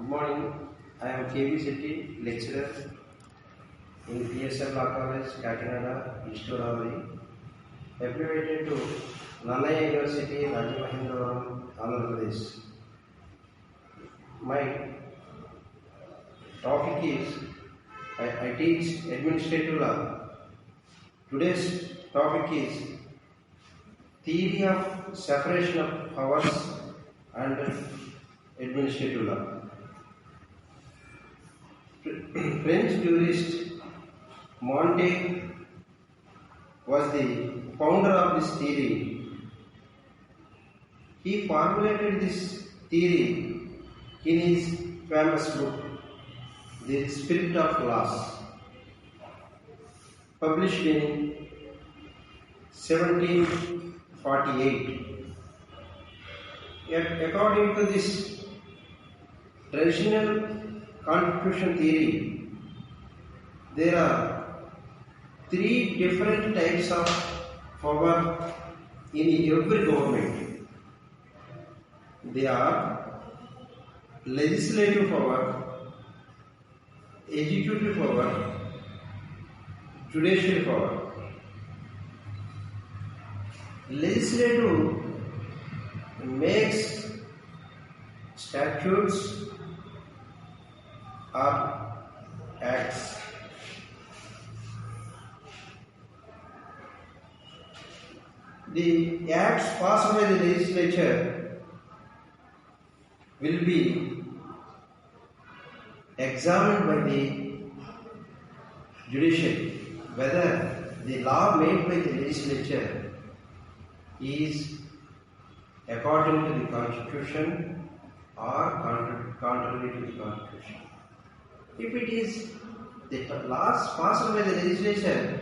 Good morning. I am k.v.Setti, lecturer in PSL Law College, Kakinada, East Godavari, affiliated to Nannaya University, Rajamahendravaram, Andhra Pradesh. My topic is I teach administrative law. Today's topic is theory of separation of powers and administrative law. French jurist Montaigne was the founder of this theory. He formulated this theory in his famous book, The Spirit of Laws, published in 1748. Yet, according to this traditional constitution theory, there are three different types of power in every government. They are legislative power, executive power, judicial power. Legislative makes statutes or acts. The acts passed by the legislature will be examined by the judiciary whether the law made by the legislature is according to the constitution or contrary to the constitution. If it is the laws passed by the legislature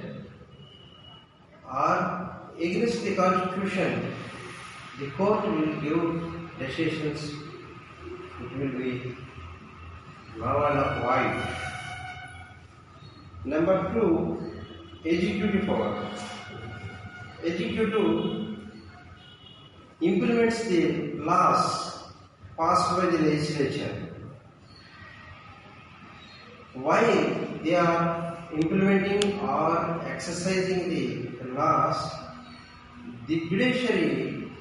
are against the constitution, the court will give decisions. It will be null and void. Number 2, executive power. Executive implements the laws passed by the legislature. Why they are implementing or exercising the laws, the judiciary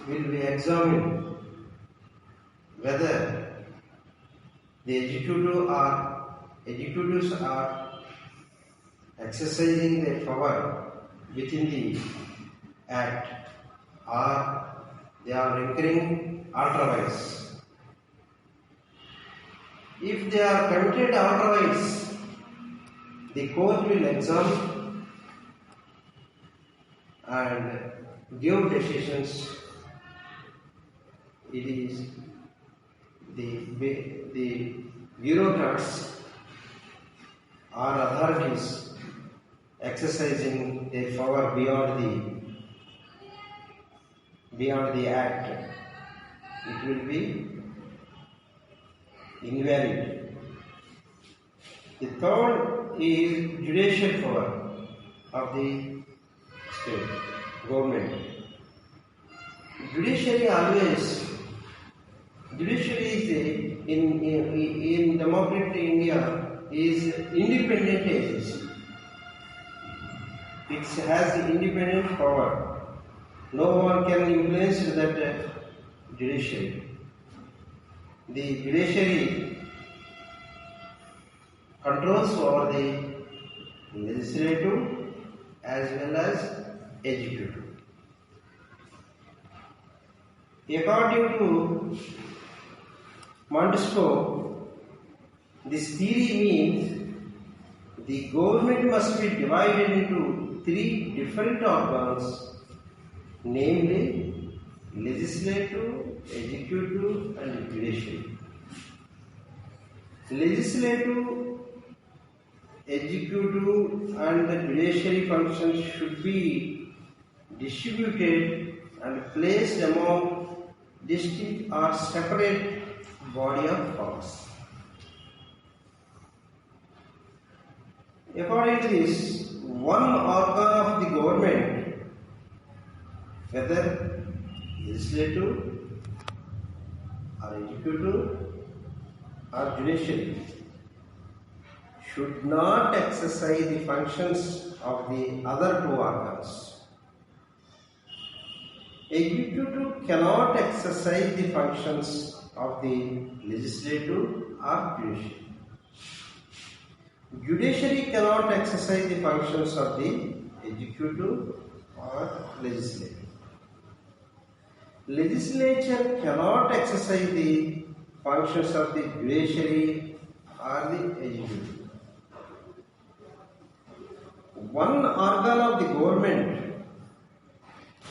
will be examined whether the executives are exercising their power within the act or they are incurring otherwise. If they are committed otherwise, the court will examine and give decisions. It is the bureaucrats or authorities exercising their power beyond the act. It will be invalid. The third is judicial power of the state government. Judiciary is in democratic India is independent agency. It has independent power. No one can influence that judiciary. The judiciary controls over the legislative as well as executive. According to Montesquieu, this theory means the government must be divided into three different organs, namely legislative, executive and judicial. Legislative, executive and the judiciary functions should be distributed and placed among distinct or separate body of powers. According to this, one organ of the government, whether legislative or executive or judiciary should not exercise the functions of the other two organs. Executive cannot exercise the functions of the legislative or judiciary. Judiciary cannot exercise the functions of the executive or legislative. Legislature cannot exercise the functions of the judiciary or the executive. One organ of the government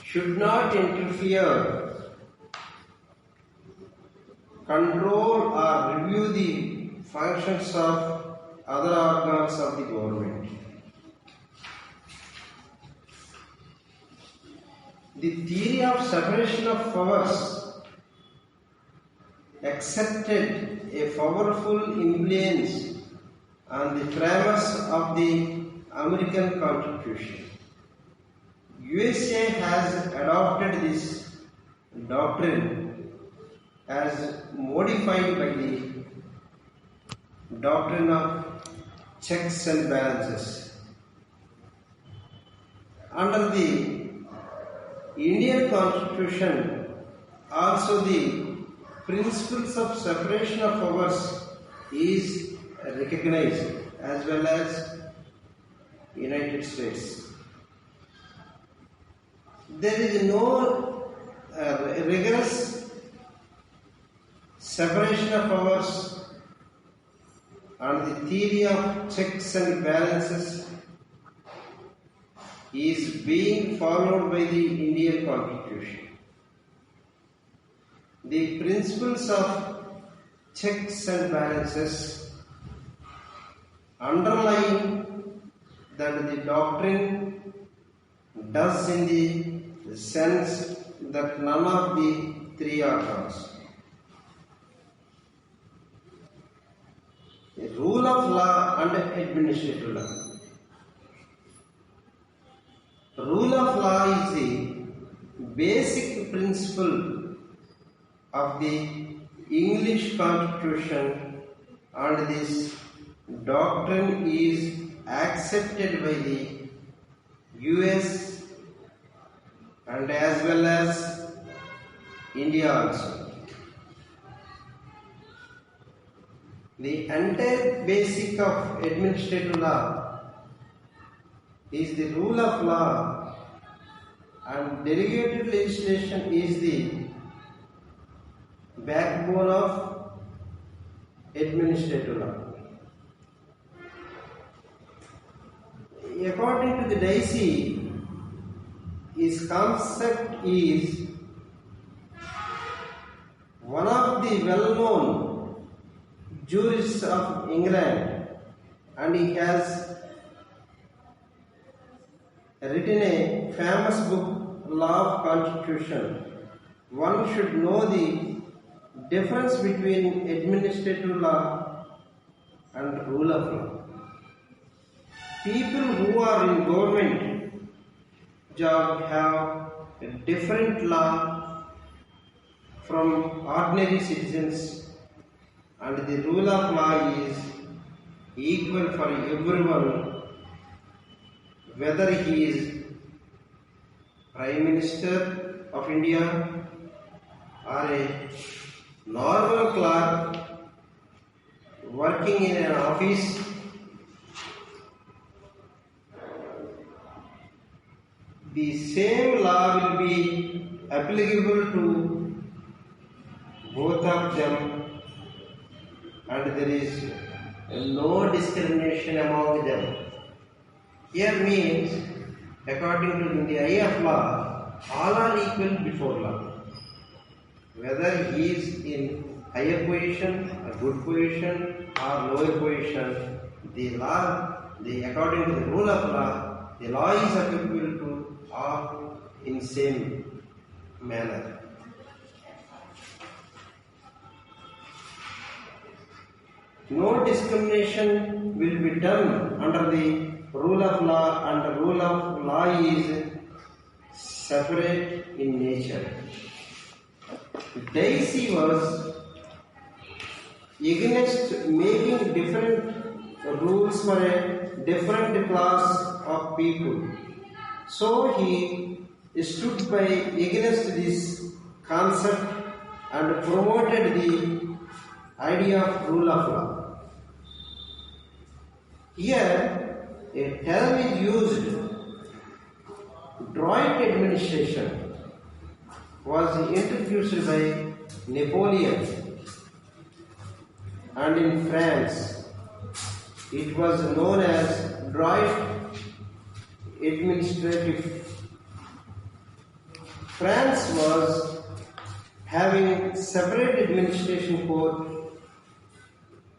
should not interfere, control or review the functions of other organs of the government. The theory of separation of powers accepted a powerful influence on the framers of the American Constitution. USA has adopted this doctrine as modified by the doctrine of checks and balances. Under the Indian Constitution, also the principles of separation of powers is recognized, as well as United States. There is no rigorous separation of powers, and the theory of checks and balances is being followed by the Indian Constitution. The principles of checks and balances underline that the doctrine does in the sense that none of the three organs, the rule of law and administrative law. Rule of law is the basic principle of the English Constitution, and this doctrine is accepted by the US and as well as India also. The entire basic of administrative law is the rule of law, and delegated legislation is the backbone of administrative law. According to the Dicey, his concept is one of the well-known jurists of England, and he has written a famous book, Law of Constitution. One should know the difference between administrative law and rule of law. People who are in government job have a different law from ordinary citizens, and the rule of law is equal for everyone, whether he is Prime Minister of India or a normal clerk working in an office. The same law will be applicable to both of them, and there is no discrimination among them. Here means, according to the eye of law, all are equal before law. Whether he is in higher position, a good position, or lower position, the law, according to the rule of law, the law is applicable to all in same manner. No discrimination will be done under the rule of law, and the rule of law is separate in nature. Dicey was against making different rules for a different class of people. So he stood by against this concept and promoted the idea of rule of law. Here, a term is used. Joint administration was introduced by Napoleon, and in France it was known as joint administrative. France was having separate administration court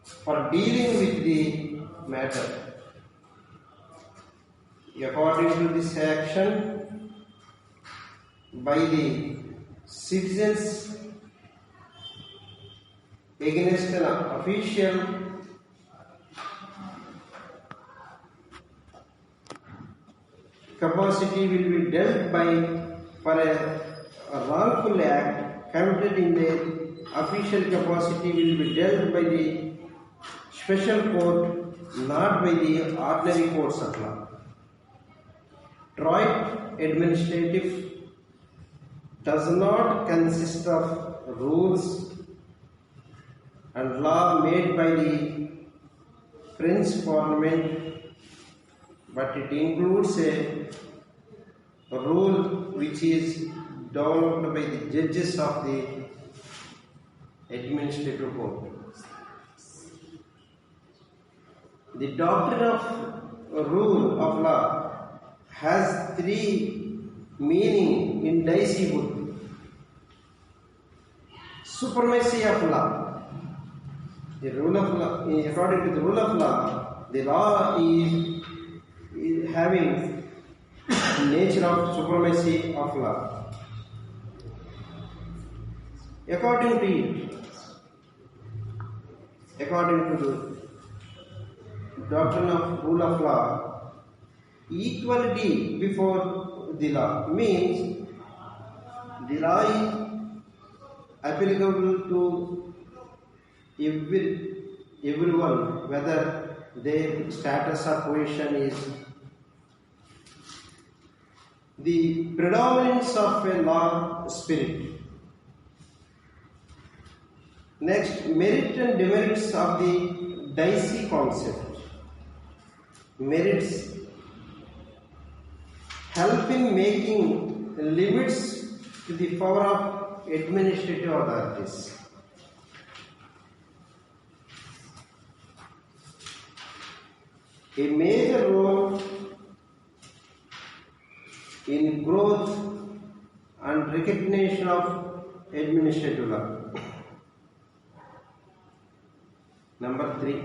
for dealing with the matter. According to this action by the citizens against an official, capacity will be dealt by for a wrongful act committed in the official capacity will be dealt by the special court, not by the ordinary courts of law. Joint administrative does not consist of rules and law made by the French Parliament, but it includes a rule which is developed by the judges of the administrative court. The doctrine of rule of law has three meanings in Diceyhood. Supremacy of law. The rule of law, according to the rule of law, the law is having nature of supremacy of law. According to it, according to the doctrine of rule of law, equality before the law means the law is applicable to everyone, whether their status or position is. The predominance of a law spirit. Next, merit and demerits of the Dicey concept. Merits help in making limits to the power of administrative authorities. A major role in growth and recognition of administrative law. Number 3,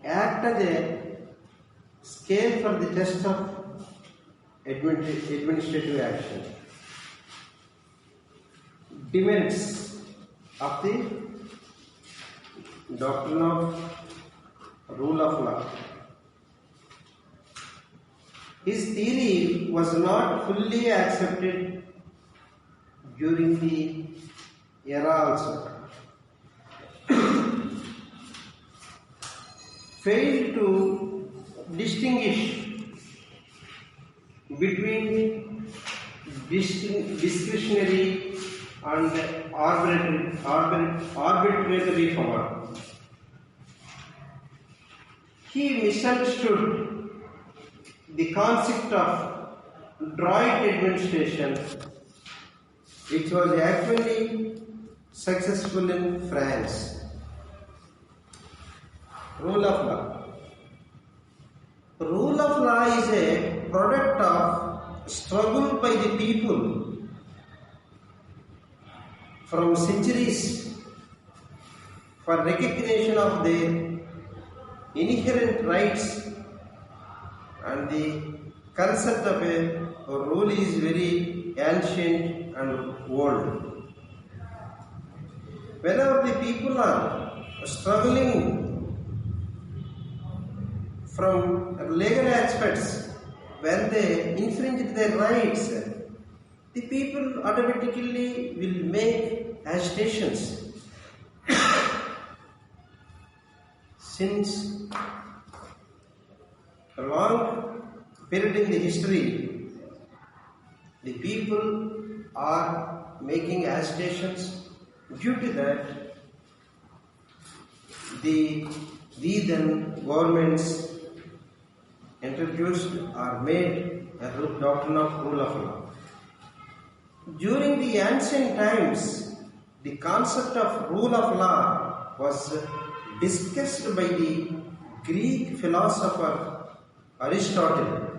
act as a scale for the test of administrative action. Demerits of the doctrine of rule of law. His theory was not fully accepted during the era also. Failed to distinguish between discretionary and arbitrary power. He misunderstood the concept of joint administration, which was actually successful in France. Rule of law. Rule of law is a product of struggle by the people from centuries for recognition of their inherent rights, and the concept of a rule is very ancient and old. Whenever the people are struggling from legal aspects, when they infringe their rights, the people automatically will make agitations. Since a long period in the history, the people are making agitations. Due to that, the then governments introduced or made a doctrine of rule of law. During the ancient times, the concept of rule of law was discussed by the Greek philosopher Aristotle.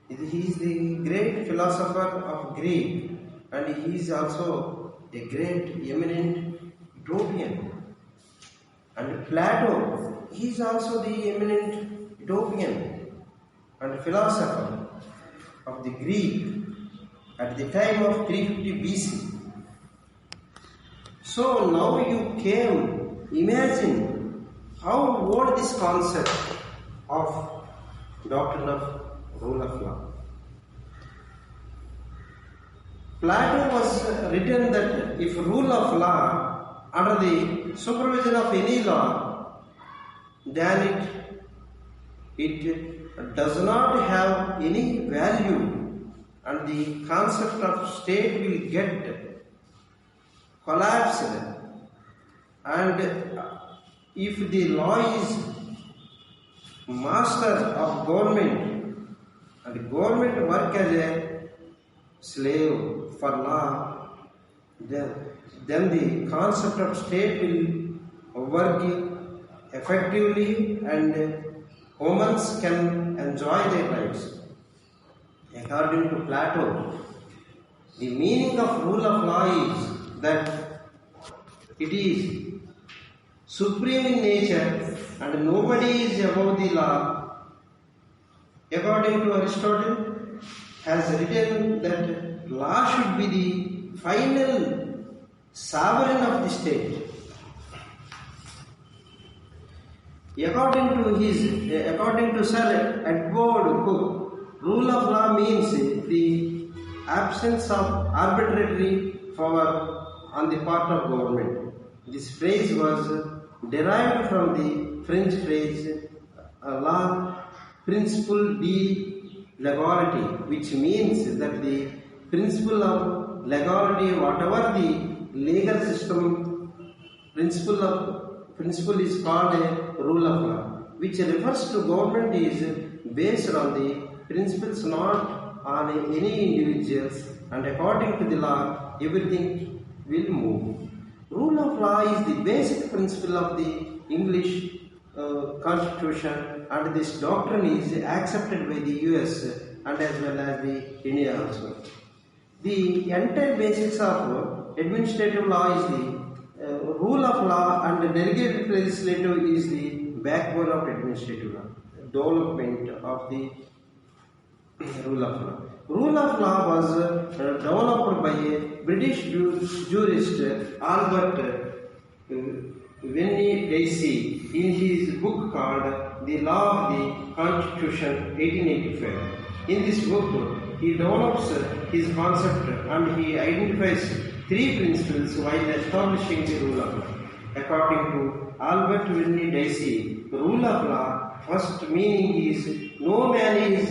He is the great philosopher of Greek, and he is also a great eminent utopian. And Plato, he is also the eminent utopian and philosopher of the Greek at the time of 350 BC. So now you can imagine how old this concept of doctrine of rule of law. Plato was written that if rule of law under the supervision of any law, then it does not have any value, and the concept of state will get collapsed. And if the law is master of government, and government work as a slave for law, then the concept of state will work effectively and humans can enjoy their rights. According to Plato, the meaning of rule of law is that it is supreme in nature and nobody is above the law. According to Aristotle, has written that law should be the final sovereign of the state. According to Sir Edward Cook, rule of law means the absence of arbitrary power on the part of government. This phrase was derived from the French phrase la principle de legality, which means that the principle of legality, whatever the legal system principle is called a rule of law, which refers to government is based on the principles not on any individuals, and according to the law everything will move. Rule of law is the basic principle of the English constitution, and this doctrine is accepted by the US and as well as the India also. The entire basics of administrative law is the rule of law, and delegated legislative is the backbone of administrative law, development of the rule of law. Rule of law was developed by a British jurist Albert Dicey in his book called The Law of the Constitution 1885. In this book, he develops his concept and he identifies three principles while establishing the rule of law. According to Albert Dicey, rule of law first meaning is no man is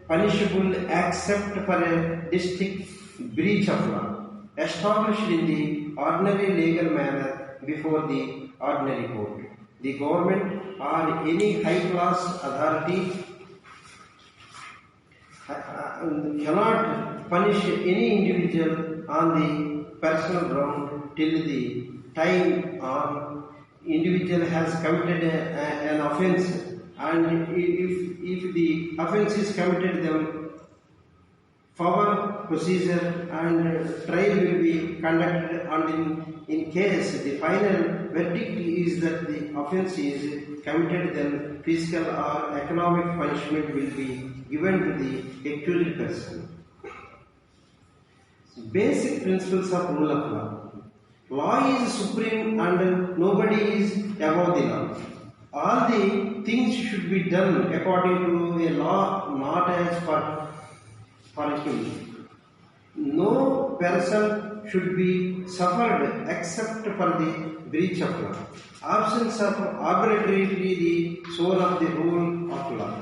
punishable except for a distinct breach of law, established in the ordinary legal manner before the ordinary court. The government or any high-class authority cannot punish any individual on the personal ground till the time individual has committed an offence, and if the offence is committed, then formal procedure and trial will be conducted, and in case the final verdict is that the offence is committed, then physical or economic punishment will be given to the accused person. Basic principles of rule of law. Law is supreme and nobody is above the law. All the things should be done according to a law, not as for him. No person should be suffered except for the breach of law. Absence of arbitrarily the soul of the rule of law.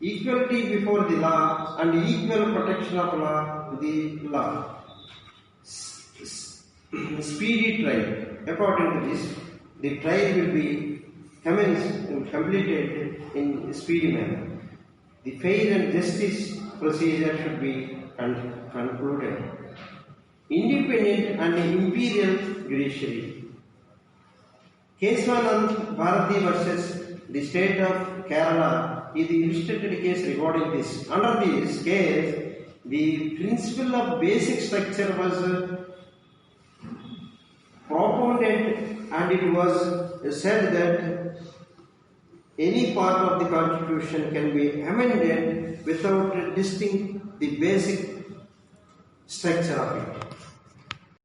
Equality before the law and equal protection of law to the law. Speedy trial. According to this, the trial will be commenced and completed in a speedy manner. The fair and justice procedure should be concluded. Independent and imperial judiciary. Keswanand Bharati versus the state of Kerala is the illustrated case regarding this. Under this case, the principle of basic structure was propounded, and it was said that any part of the constitution can be amended without disturbing the basic structure of it.